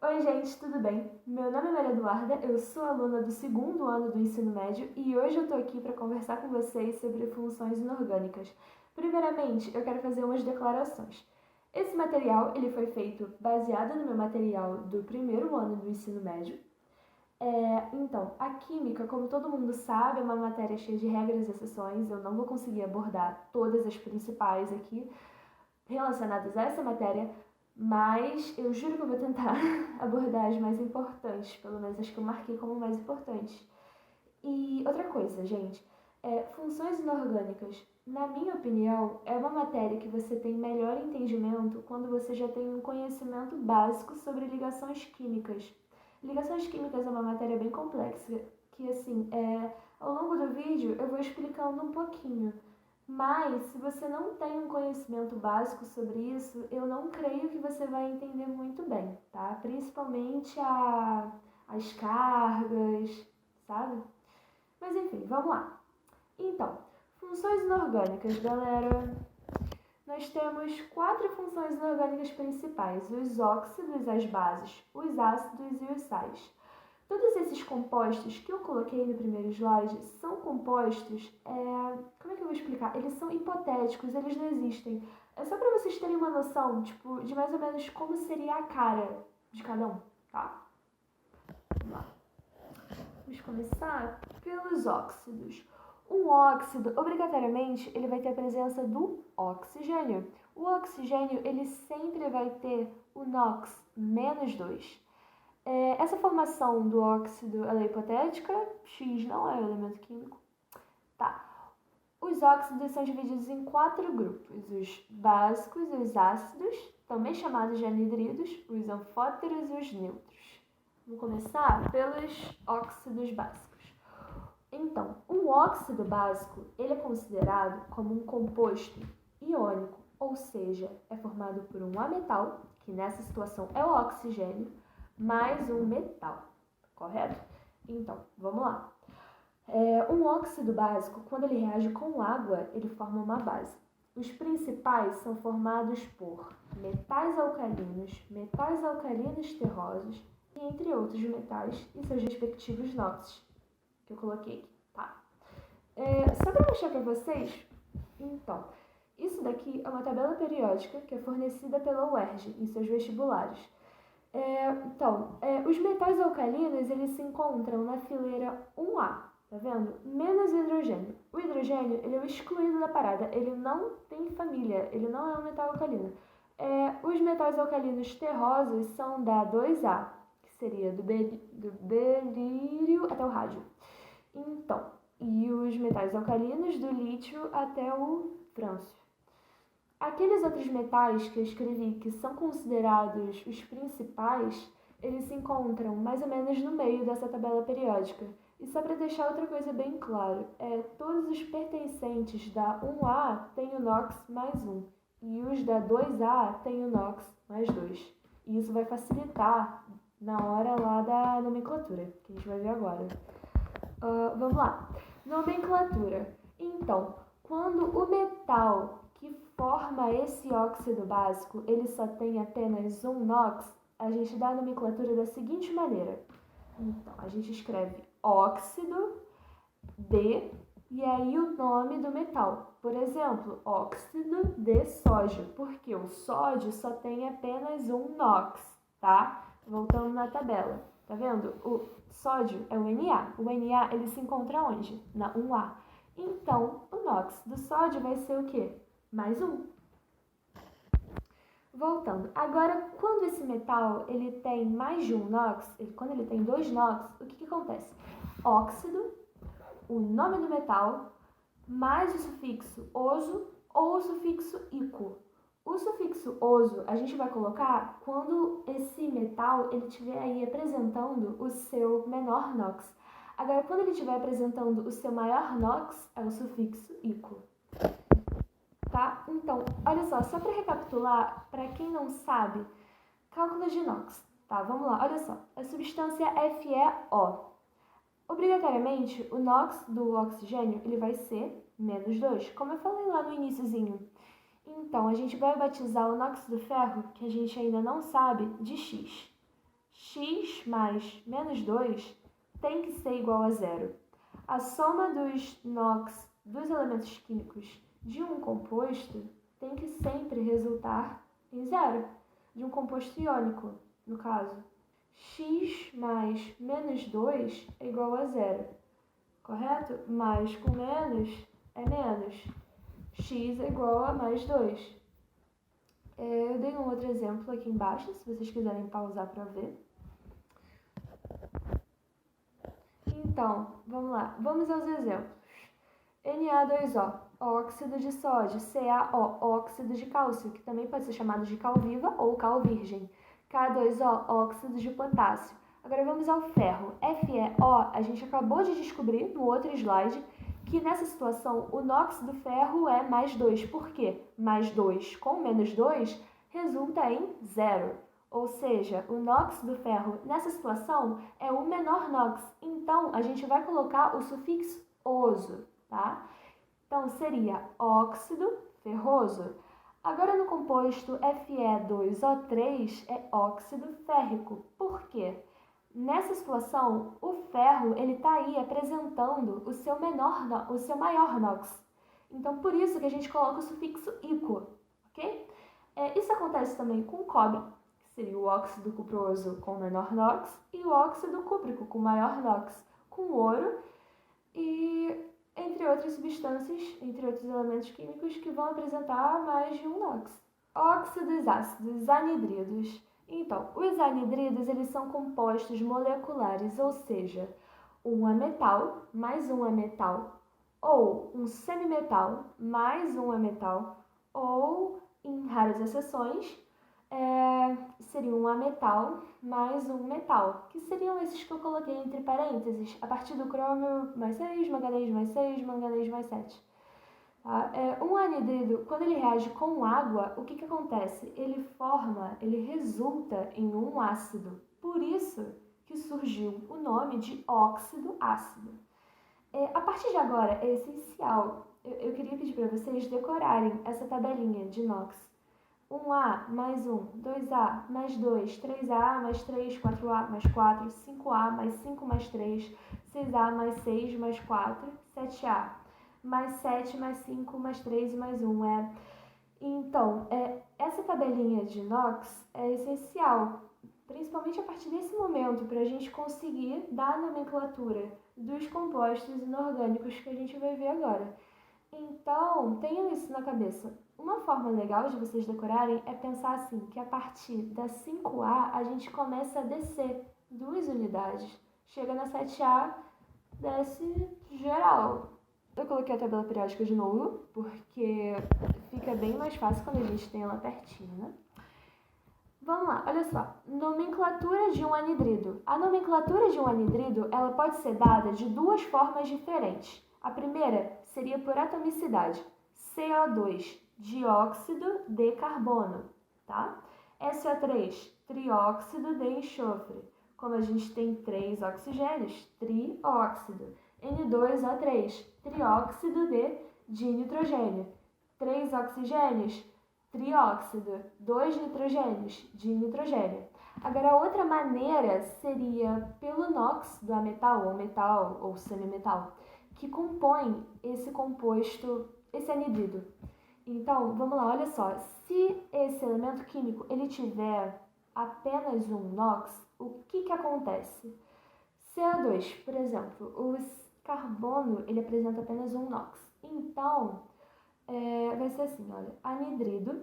Oi, gente, tudo bem? Meu nome é Maria Eduarda, eu sou aluna do segundo ano do ensino médio e hoje eu tô aqui para conversar com vocês sobre funções inorgânicas. Primeiramente, eu quero fazer umas declarações. Esse material ele foi feito baseado no meu material do primeiro ano do ensino médio. Então, a química, como todo mundo sabe, é uma matéria cheia de regras e exceções. Eu não vou conseguir abordar todas as principais aqui relacionadas a essa matéria, mas eu juro que eu vou tentar abordar as mais importantes, pelo menos as que eu marquei como mais importantes. E outra coisa, gente, funções inorgânicas, na minha opinião, é uma matéria que você tem melhor entendimento quando você já tem um conhecimento básico sobre ligações químicas. Ligações químicas é uma matéria bem complexa, que assim, ao longo do vídeo eu vou explicando um pouquinho. Mas, se você não tem um conhecimento básico sobre isso, eu não creio que você vai entender muito bem, tá? Principalmente as cargas, sabe? Mas enfim, vamos lá. Então, funções inorgânicas, galera. Nós temos 4 funções inorgânicas principais: os óxidos, as bases, os ácidos e os sais. Todos esses compostos que eu coloquei no primeiro slide são compostos, como é que eu vou explicar? Eles são hipotéticos, eles não existem. É só para vocês terem uma noção, tipo, de mais ou menos como seria a cara de cada um, tá? Vamos lá. Vamos começar pelos óxidos. Um óxido, obrigatoriamente, ele vai ter a presença do oxigênio. O oxigênio, ele sempre vai ter o NOx -2. Essa formação do óxido ela é hipotética, X não é um elemento químico. Tá. Os óxidos são divididos em 4 grupos: os básicos, os ácidos, também chamados de anidridos, os anfóteros e os neutros. Vamos começar pelos óxidos básicos. Então, um óxido básico ele é considerado como um composto iônico, ou seja, é formado por um ametal, que nessa situação é o oxigênio, mais um metal, correto? Então, vamos lá. Um óxido básico, quando ele reage com água, ele forma uma base. Os principais são formados por metais alcalinos terrosos, e entre outros metais e seus respectivos NOx, que eu coloquei aqui, tá? Só para mostrar para vocês, então, isso daqui é uma tabela periódica que é fornecida pela UERJ em seus vestibulares. Os metais alcalinos, eles se encontram na fileira 1A, tá vendo? Menos hidrogênio. O hidrogênio, ele é o excluído da parada, ele não tem família, ele não é um metal alcalino. Os metais alcalinos terrosos são da 2A, que seria do berílio até o rádio. Então, e os metais alcalinos do lítio até o frâncio. Aqueles outros metais que eu escrevi que são considerados os principais, eles se encontram mais ou menos no meio dessa tabela periódica. E só para deixar outra coisa bem claro, todos os pertencentes da 1A têm o NOx +1 e os da 2A têm o NOx +2. E isso vai facilitar na hora lá da nomenclatura, que a gente vai ver agora. Vamos lá. Nomenclatura. Então, quando o metal que forma esse óxido básico, ele só tem apenas um NOx, a gente dá a nomenclatura da seguinte maneira. Então, a gente escreve óxido de e aí o nome do metal. Por exemplo, óxido de sódio, porque o sódio só tem apenas um NOx, tá? Voltando na tabela. Tá vendo? O sódio é o Na. O Na, ele se encontra onde? Na 1A. Então, o NOx do sódio vai ser o quê? +1. Voltando. Agora, quando esse metal ele tem mais de um NOx, quando ele tem 2 NOx, o que acontece? Óxido, o nome do metal, mais o sufixo oso ou o sufixo ico. O sufixo oso a gente vai colocar quando esse metal ele estiver aí apresentando o seu menor NOx. Agora, quando ele estiver apresentando o seu maior NOx, é o sufixo ico. Tá? Então, olha só para recapitular, para quem não sabe, cálculo de NOx. Tá, vamos lá, olha só. A substância FeO. Obrigatoriamente, o NOx do oxigênio ele vai ser -2, como eu falei lá no iniciozinho. Então, a gente vai batizar o NOx do ferro, que a gente ainda não sabe, de X. X mais menos 2 tem que ser igual a zero. A soma dos NOx dos elementos químicos de um composto tem que sempre resultar em zero, de um composto iônico, no caso. X mais menos 2 é igual a zero, correto? Mais com menos é menos. X é igual a mais 2. Eu dei um outro exemplo aqui embaixo, se vocês quiserem pausar para ver. Então, vamos lá. Vamos aos exemplos. Na2O, óxido de sódio. CaO, óxido de cálcio, que também pode ser chamado de cal viva ou cal virgem. K2O, óxido de potássio. Agora vamos ao ferro. FeO, a gente acabou de descobrir no outro slide que nessa situação o NOx do ferro é mais 2. Por quê? Mais 2 com menos 2 resulta em zero. Ou seja, o NOx do ferro nessa situação é o menor NOx. Então, a gente vai colocar o sufixo oso, tá? Então, seria óxido ferroso. Agora, no composto Fe2O3 é óxido férrico. Por quê? Nessa situação, o ferro ele está aí apresentando o seu maior NOx. Então, por isso que a gente coloca o sufixo ico, ok? Isso acontece também com o cobre, que seria o óxido cuproso com menor NOx, e o óxido cúprico com maior NOx, com o ouro e entre outras substâncias, entre outros elementos químicos que vão apresentar mais de um NOx. Óxidos ácidos anidridos. Então, os anidridos eles são compostos moleculares, ou seja, um ametal mais um ametal, ou um semimetal mais um ametal, ou, em raras exceções, seria um ametal mais um metal, que seriam esses que eu coloquei entre parênteses, a partir do crômio mais 6, manganês mais 6, manganês mais 7. Tá? Um anidrido, quando ele reage com água, o que acontece? Ele resulta em um ácido. Por isso que surgiu o nome de óxido ácido. A partir de agora, é essencial, eu queria pedir para vocês decorarem essa tabelinha de NOx. 1A mais 1, 2A mais 2, 3A mais 3, 4A mais 4, 5A mais 5 mais 3, 6A mais 6 mais 4, 7A mais 7 mais 5 mais 3 e mais 1. Então, essa tabelinha de NOx é essencial, principalmente a partir desse momento, para a gente conseguir dar a nomenclatura dos compostos inorgânicos que a gente vai ver agora. Então, tenham isso na cabeça. Uma forma legal de vocês decorarem é pensar assim, que a partir da 5A a gente começa a descer 2 unidades. Chega na 7A, desce geral. Eu coloquei a tabela periódica de novo, porque fica bem mais fácil quando a gente tem ela pertinho, né? Vamos lá, olha só. Nomenclatura de um anidrido. A nomenclatura de um anidrido, ela pode ser dada de duas formas diferentes. A primeira seria por atomicidade. CO2, dióxido de carbono, tá? SO3, trióxido de enxofre. Como a gente tem 3 oxigênios, trióxido. N2O3, trióxido de dinitrogênio. 3 oxigênios, trióxido, 2 nitrogênios, dinitrogênio. Agora, outra maneira seria pelo NOx do ametal, ou metal, ou semimetal, que compõe esse composto, esse anidrido. Então, vamos lá, olha só. Se esse elemento químico ele tiver apenas um NOx, o que acontece? CO2, por exemplo, o carbono ele apresenta apenas um NOx. Então, vai ser assim, olha, anidrido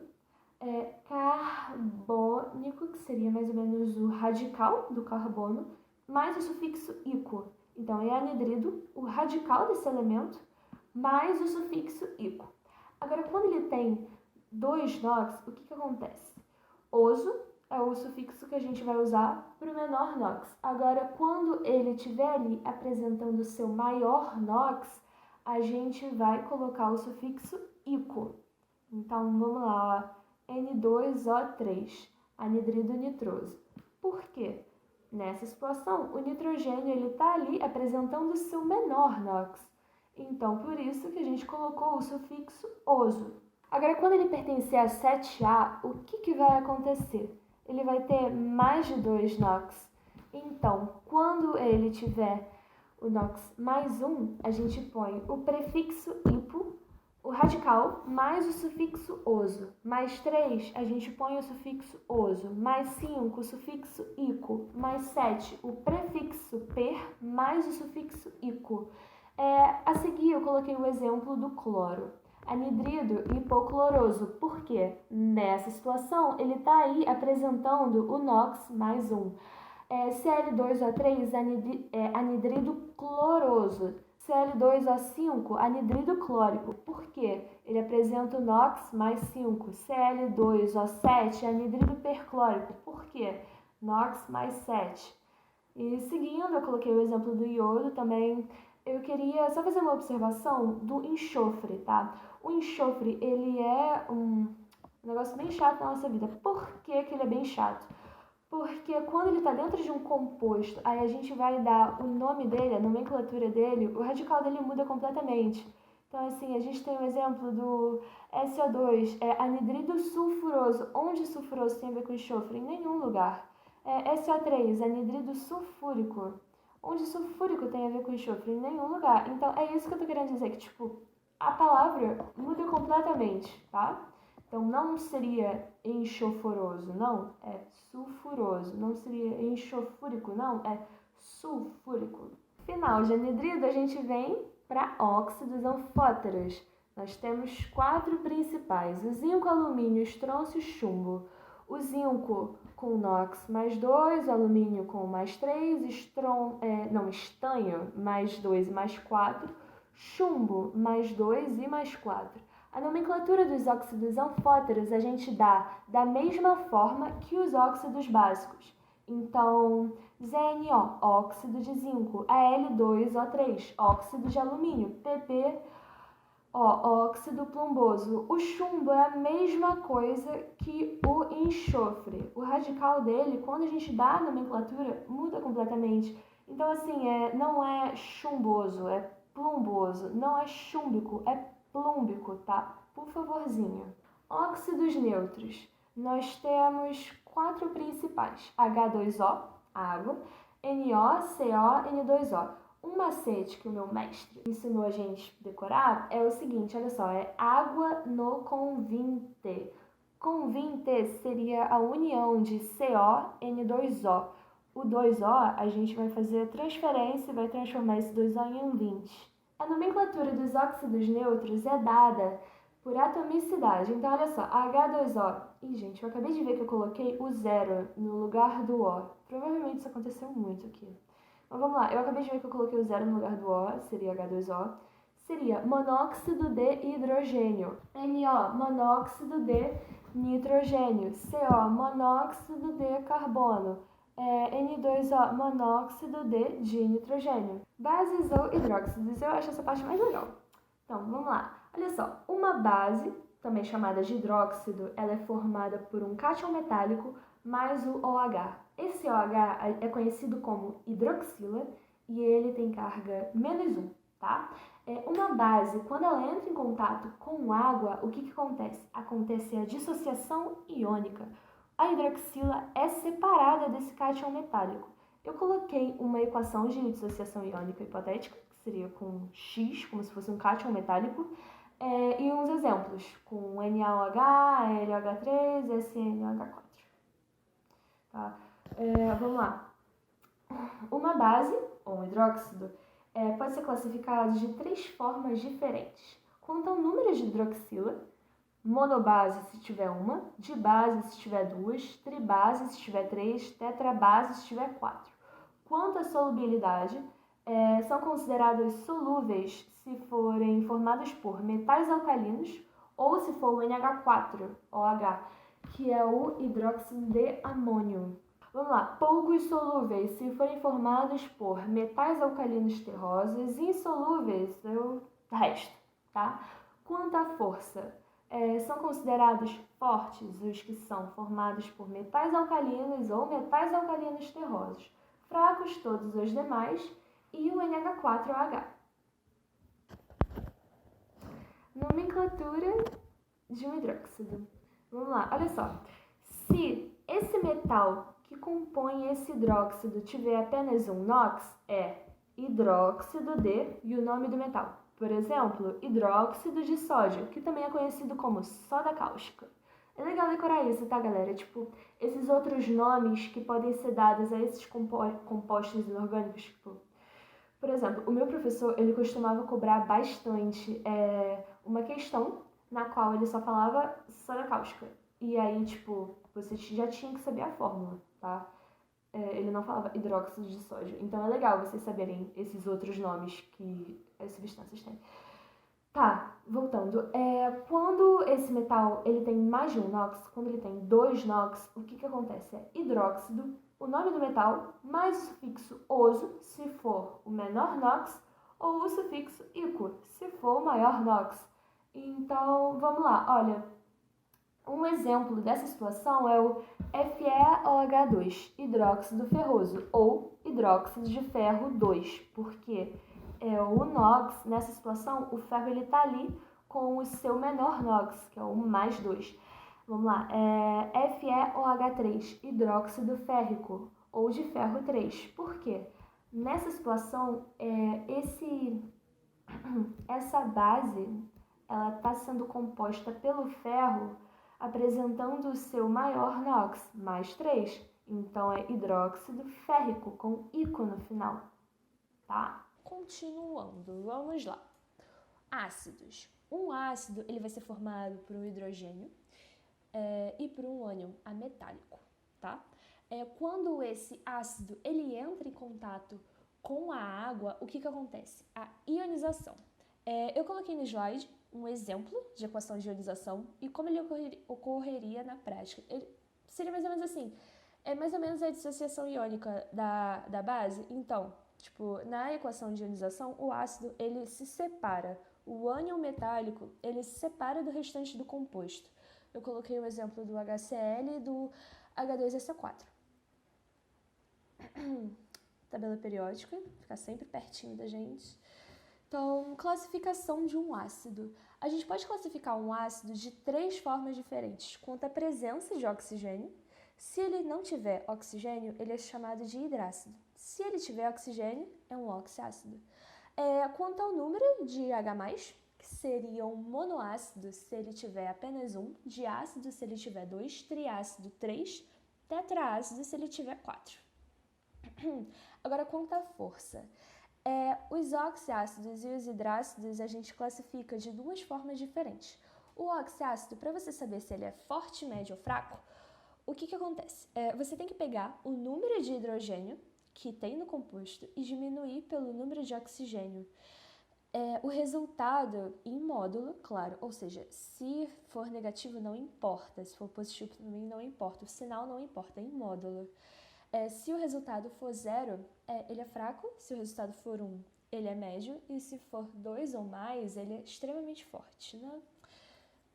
carbônico, que seria mais ou menos o radical do carbono, mais o sufixo ico. Então, é anidrido, o radical desse elemento, mais o sufixo ico. Agora, quando ele tem 2 NOx, o que acontece? Oso é o sufixo que a gente vai usar para o menor NOx. Agora, quando ele estiver ali apresentando o seu maior NOx, a gente vai colocar o sufixo ico. Então, vamos lá, ó. N2O3, anidrido nitroso. Por quê? Nessa situação, o nitrogênio ele está ali apresentando o seu menor NOx. Então, por isso que a gente colocou o sufixo oso. Agora, quando ele pertencer a 7A, o que vai acontecer? Ele vai ter mais de 2 NOx. Então, quando ele tiver o NOx mais 1, a gente põe o prefixo -ipo, o radical mais o sufixo -oso. Mais 3, a gente põe o sufixo -oso. Mais 5, o sufixo -ico. Mais 7, o prefixo -per mais o sufixo -ico. A seguir, eu coloquei o exemplo do cloro. Anidrido hipocloroso. Por quê? Nessa situação, ele está aí apresentando o NOx mais 1. Cl2O3, anidrido cloroso. Cl2O5, anidrido clórico. Por quê? Ele apresenta o NOx mais 5. Cl2O7, anidrido perclórico. Por quê? NOx mais 7. E seguindo, eu coloquei o exemplo do iodo também. Eu queria só fazer uma observação do enxofre, tá? O enxofre, ele é um negócio bem chato na nossa vida. Por que que ele é bem chato? Porque quando ele está dentro de um composto, aí a gente vai dar o nome dele, a nomenclatura dele, o radical dele muda completamente. Então, assim, a gente tem o exemplo do SO2, anidrido sulfuroso. Onde sulfuroso tem a ver com enxofre? Em nenhum lugar. SO3, anidrido sulfúrico. Onde sulfúrico tem a ver com enxofre? Em nenhum lugar. Então, é isso que eu tô querendo dizer, que, tipo, a palavra muda completamente, tá? Então, não seria enxoforoso, não, é sulfuroso. Não seria enxofúrico, não, é sulfúrico. Final de anidrido, a gente vem para óxidos anfóteros. Nós temos 4 principais: o zinco, alumínio, estrôncio e chumbo. O zinco com NOx mais 2, alumínio com mais 3, estanho mais 2 e mais 4, chumbo mais 2 e mais 4. A nomenclatura dos óxidos anfóteros a gente dá da mesma forma que os óxidos básicos. Então, ZnO, óxido de zinco, Al2O3, óxido de alumínio, Pp, óxido plomboso. O chumbo é a mesma coisa que o enxofre. O radical dele, quando a gente dá a nomenclatura, muda completamente. Então, assim, não é chumboso, é plomboso. Não é chúmbico, é plúmbico, tá? Por favorzinho. Óxidos neutros. Nós temos 4 principais: H2O, água, NO, CO, N2O. Um macete que o meu mestre ensinou a gente decorar é o seguinte, olha só, é água no convinte. Convinte seria a união de CO, N2O. O 2O, a gente vai fazer a transferência e vai transformar esse 2O em um 20. A nomenclatura dos óxidos neutros é dada por atomicidade. Então, olha só, H2O. Ih, gente, eu acabei de ver que eu coloquei o zero no lugar do O. Provavelmente isso aconteceu muito aqui. Mas vamos lá, eu acabei de ver que eu coloquei o zero no lugar do O, seria H2O. Seria monóxido de hidrogênio. NO, monóxido de nitrogênio. CO, monóxido de carbono. N2O, monóxido de nitrogênio. Bases ou hidróxidos, eu acho essa parte mais legal. Então, vamos lá. Olha só, uma base, também chamada de hidróxido, ela é formada por um cátion metálico mais o OH. Esse OH é conhecido como hidroxila e ele tem carga -1, tá? Uma base, quando ela entra em contato com água, o que acontece? Acontece a dissociação iônica. A hidroxila é separada desse cátion metálico. Eu coloquei uma equação de dissociação iônica hipotética, que seria com X, como se fosse um cátion metálico, e uns exemplos, com NaOH, LOH3 e SnOH4. Tá? Vamos lá. Uma base, ou um hidróxido, pode ser classificado de 3 formas diferentes. Quanto ao número de hidroxila: monobase se tiver uma, dibase se tiver 2, tribase se tiver 3, tetrabase se tiver 4. Quanto à solubilidade, são consideradas solúveis se forem formadas por metais alcalinos ou se for o NH4OH, que é o hidróxido de amônio. Vamos lá, poucos solúveis se forem formados por metais alcalinos terrosos, e insolúveis o resto, tá? Quanto à força, são considerados fortes os que são formados por metais alcalinos ou metais alcalinos terrosos, fracos todos os demais, e o NH4OH. Nomenclatura de um hidróxido. Vamos lá, olha só. Se esse metal que compõe esse hidróxido tiver apenas um NOx, é hidróxido de e o nome do metal. Por exemplo, hidróxido de sódio, que também é conhecido como soda cáustica. É legal decorar isso, tá, galera? Tipo, esses outros nomes que podem ser dados a esses compostos inorgânicos, tipo, por exemplo, o meu professor, ele costumava cobrar bastante uma questão na qual ele só falava soda cáustica. E aí, tipo, você já tinha que saber a fórmula, tá? Ele não falava hidróxido de sódio. Então é legal vocês saberem esses outros nomes que as substâncias têm. Tá, voltando. Quando esse metal ele tem mais de um NOx, quando ele tem dois NOx, o que acontece? É hidróxido, o nome do metal, mais o sufixo oso, se for o menor NOx, ou o sufixo ico, se for o maior NOx. Então, vamos lá. Olha, um exemplo dessa situação é o FeOH2, hidróxido ferroso, ou hidróxido de ferro 2, porque o NOx, nessa situação, o ferro ele está ali com o seu menor NOx, que é o mais 2. Vamos lá, FeOH3, hidróxido férrico, ou de ferro 3. Por quê? Nessa situação, essa base ela está sendo composta pelo ferro, apresentando o seu maior NOx, mais 3. Então, é hidróxido férrico, com ico no final, tá? Continuando, vamos lá. Ácidos. Um ácido ele vai ser formado por um hidrogênio e por um ânion ametálico, tá? Quando esse ácido ele entra em contato com a água, o que acontece? A ionização. Eu coloquei no slide um exemplo de equação de ionização e como ele ocorreria na prática. Seria mais ou menos assim, é mais ou menos a dissociação iônica da base. Então, tipo, na equação de ionização, o ácido ele se separa, o ânion metálico ele se separa do restante do composto. Eu coloquei o exemplo do HCl e do H2SO4. Tabela periódica, fica sempre pertinho da gente. Então, classificação de um ácido. A gente pode classificar um ácido de 3 formas diferentes, quanto à presença de oxigênio. Se ele não tiver oxigênio, ele é chamado de hidrácido. Se ele tiver oxigênio, é um oxiácido. Quanto ao número de H+, que seria um monoácido se ele tiver apenas um, diácido se ele tiver 2, triácido 3, tetraácido se ele tiver 4. Agora, quanto à força. Os oxiácidos e os hidrácidos a gente classifica de 2 formas diferentes. O oxiácido, para você saber se ele é forte, médio ou fraco, o que acontece? Você tem que pegar o número de hidrogênio que tem no composto e diminuir pelo número de oxigênio. O resultado em módulo, claro, ou seja, se for negativo não importa, se for positivo também não importa, o sinal não importa, é em módulo. Se o resultado for 0, ele é fraco, se o resultado for 1, ele é médio, e se for 2 ou mais, ele é extremamente forte, né?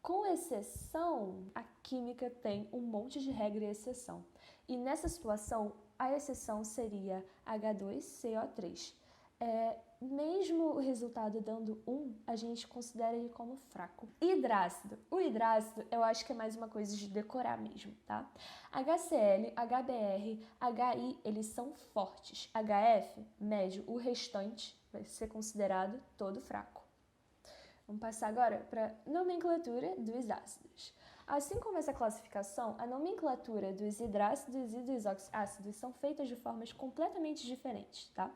Com exceção, a química tem um monte de regra e exceção. E nessa situação, a exceção seria H2CO3. Mesmo o resultado dando 1, a gente considera ele como fraco. Hidrácido. O hidrácido, eu acho que é mais uma coisa de decorar mesmo, tá? HCl, HBr, HI, eles são fortes. HF, médio. O restante vai ser considerado todo fraco. Vamos passar agora para a nomenclatura dos ácidos. Assim como essa classificação, a nomenclatura dos hidrácidos e dos oxiácidos são feitas de formas completamente diferentes, tá?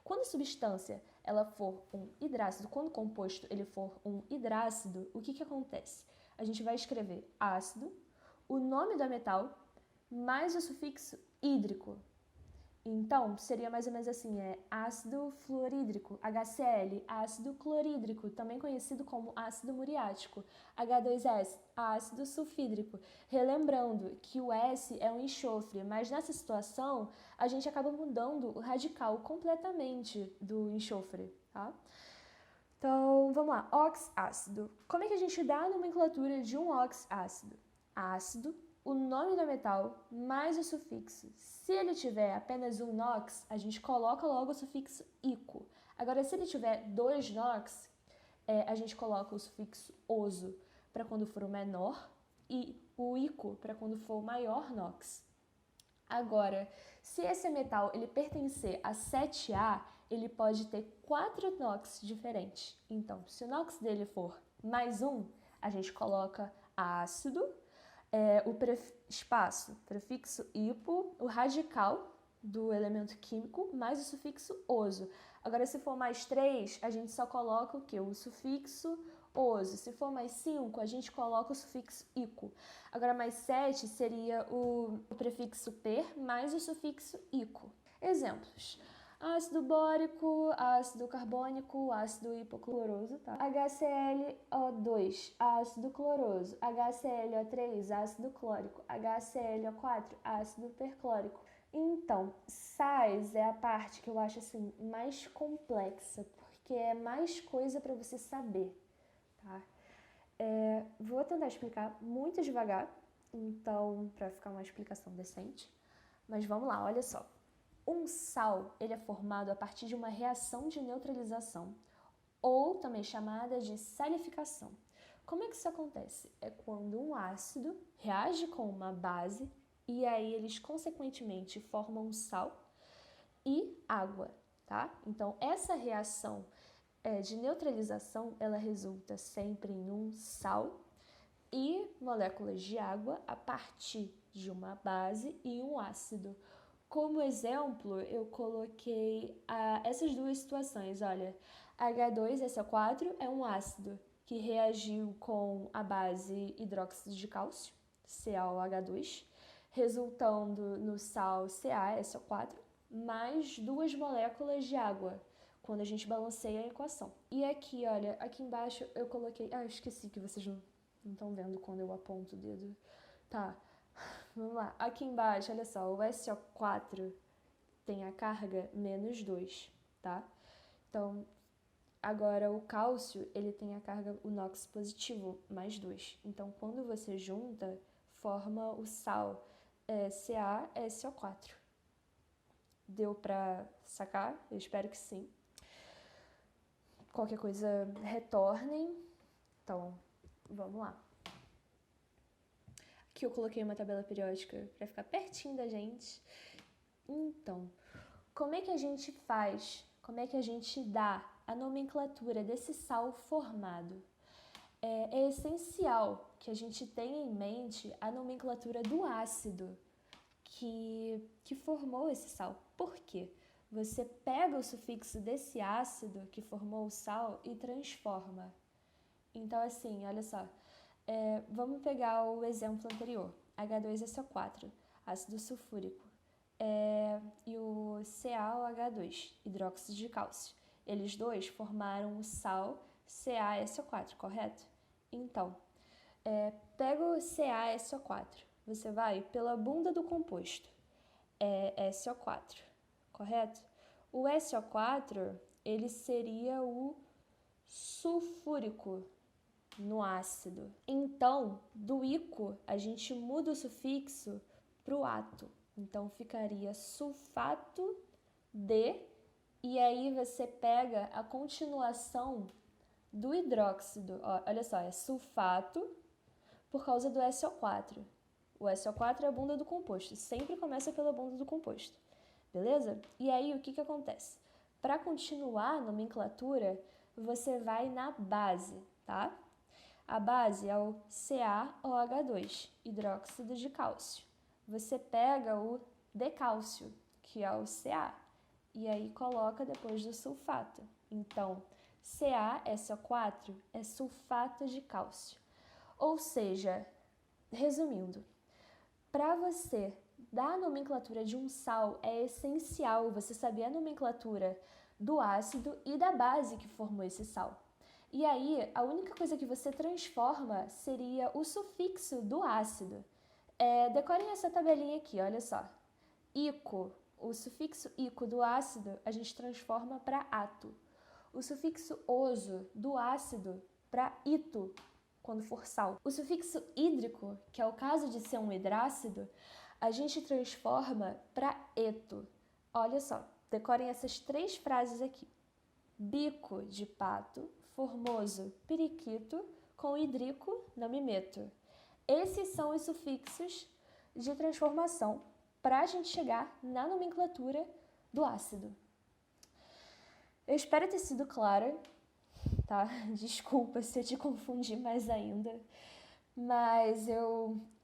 Quando a substância ela for um hidrácido, quando o composto ele for um hidrácido, o que acontece? A gente vai escrever ácido, o nome do metal, mais o sufixo hídrico. Então, seria mais ou menos assim, ácido fluorídrico, HCl, ácido clorídrico, também conhecido como ácido muriático, H2S, ácido sulfídrico. Relembrando que o S é um enxofre, mas nessa situação a gente acaba mudando o radical completamente do enxofre, tá? Então, vamos lá, oxácido. Como é que a gente dá a nomenclatura de um oxácido? Ácido, o nome do metal, mais o sufixo. Se ele tiver apenas um NOx, a gente coloca logo o sufixo ico. Agora, se ele tiver 2 NOx, a gente coloca o sufixo oso para quando for o menor e o ico para quando for o maior NOx. Agora, se esse metal ele pertencer a 7A, ele pode ter 4 NOx diferentes. Então, se o NOx dele for mais 1, a gente coloca ácido, o prefixo hipo, o radical do elemento químico, mais o sufixo oso. Agora, se for mais 3, a gente só coloca o quê? O sufixo oso. Se for mais 5, a gente coloca o sufixo ico. Agora, mais 7 seria o prefixo per mais o sufixo ico. Exemplos: ácido bórico, ácido carbônico, ácido hipocloroso, tá? HClO2, ácido cloroso. HClO3, ácido clórico. HClO4, ácido perclórico. Então, sais é a parte que eu acho assim mais complexa, porque é mais coisa para você saber, tá? Vou tentar explicar muito devagar, então, para ficar uma explicação decente. Mas vamos lá, olha só. Um sal, ele é formado a partir de uma reação de neutralização, ou também chamada de salificação. Como é que isso acontece? É quando um ácido reage com uma base e aí eles consequentemente formam um sal e água, tá? Então, essa reação de neutralização, ela resulta sempre em um sal e moléculas de água a partir de uma base e um ácido. Como exemplo, eu coloquei essas duas situações. Olha, H2SO4 é um ácido que reagiu com a base hidróxido de cálcio, CaOH2, resultando no sal CaSO4, mais 2 moléculas de água, quando a gente balanceia a equação. E aqui, olha, aqui embaixo eu coloquei... eu esqueci que vocês não estão vendo quando eu aponto o dedo. Tá, vamos lá. Aqui embaixo, olha só, o SO4 tem a carga menos 2, tá? Então, agora o cálcio, ele tem a carga, o NOx positivo, mais 2. Então, quando você junta, forma o sal CaSO4. Deu pra sacar? Eu espero que sim. Qualquer coisa, retornem. Então, vamos lá. Aqui eu coloquei uma tabela periódica para ficar pertinho da gente. Então, como é que a gente faz? Como é que a gente dá a nomenclatura desse sal formado? É essencial que a gente tenha em mente a nomenclatura do ácido que formou esse sal. Por quê? Você pega o sufixo desse ácido que formou o sal e transforma. Então, assim, olha só. Vamos pegar o exemplo anterior. H2SO4, ácido sulfúrico. E o CaOH2, hidróxido de cálcio. Eles dois formaram o sal CaSO4, correto? Então, pega o CaSO4. Você vai pela bunda do composto. SO4, correto? O SO4, ele seria o sulfúrico no ácido. Então, do ico, a gente muda o sufixo para o ato. Então, ficaria sulfato de, e aí você pega a continuação do hidróxido. Ó, olha só, é sulfato por causa do SO4. O SO4 é a bunda do composto, sempre começa pela bunda do composto, beleza? E aí, o que acontece? Para continuar a nomenclatura, você vai na base, tá? A base é o CaOH2, hidróxido de cálcio. Você pega o decálcio, que é o Ca, e aí coloca depois do sulfato. Então, CaSO4 é sulfato de cálcio. Ou seja, resumindo, para você dar a nomenclatura de um sal, é essencial você saber a nomenclatura do ácido e da base que formou esse sal. E aí, a única coisa que você transforma seria o sufixo do ácido. Decorem essa tabelinha aqui, olha só. Ico, o sufixo ico do ácido, a gente transforma para ato. O sufixo oso do ácido para ito, quando for sal. O sufixo hídrico, que é o caso de ser um hidrácido, a gente transforma para eto. Olha só, decorem essas 3 frases aqui. Bico de pato, formoso, periquito, com hidrico, não me meto. Esses são os sufixos de transformação para a gente chegar na nomenclatura do ácido. Eu espero ter sido clara, tá? Desculpa se eu te confundi mais ainda. Mas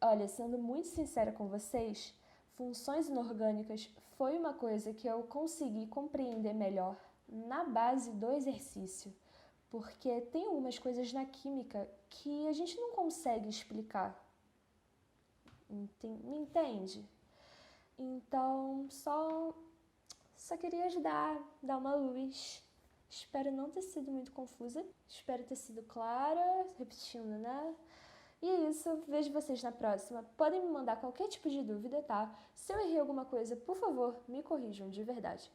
olha, sendo muito sincera com vocês, funções inorgânicas foi uma coisa que eu consegui compreender melhor na base do exercício, porque tem algumas coisas na química que a gente não consegue explicar. Me entende? Então, só queria ajudar, dar uma luz. Espero não ter sido muito confusa, espero ter sido clara, repetindo, né? E é isso, vejo vocês na próxima. Podem me mandar qualquer tipo de dúvida, tá? Se eu errei alguma coisa, por favor, me corrijam, de verdade.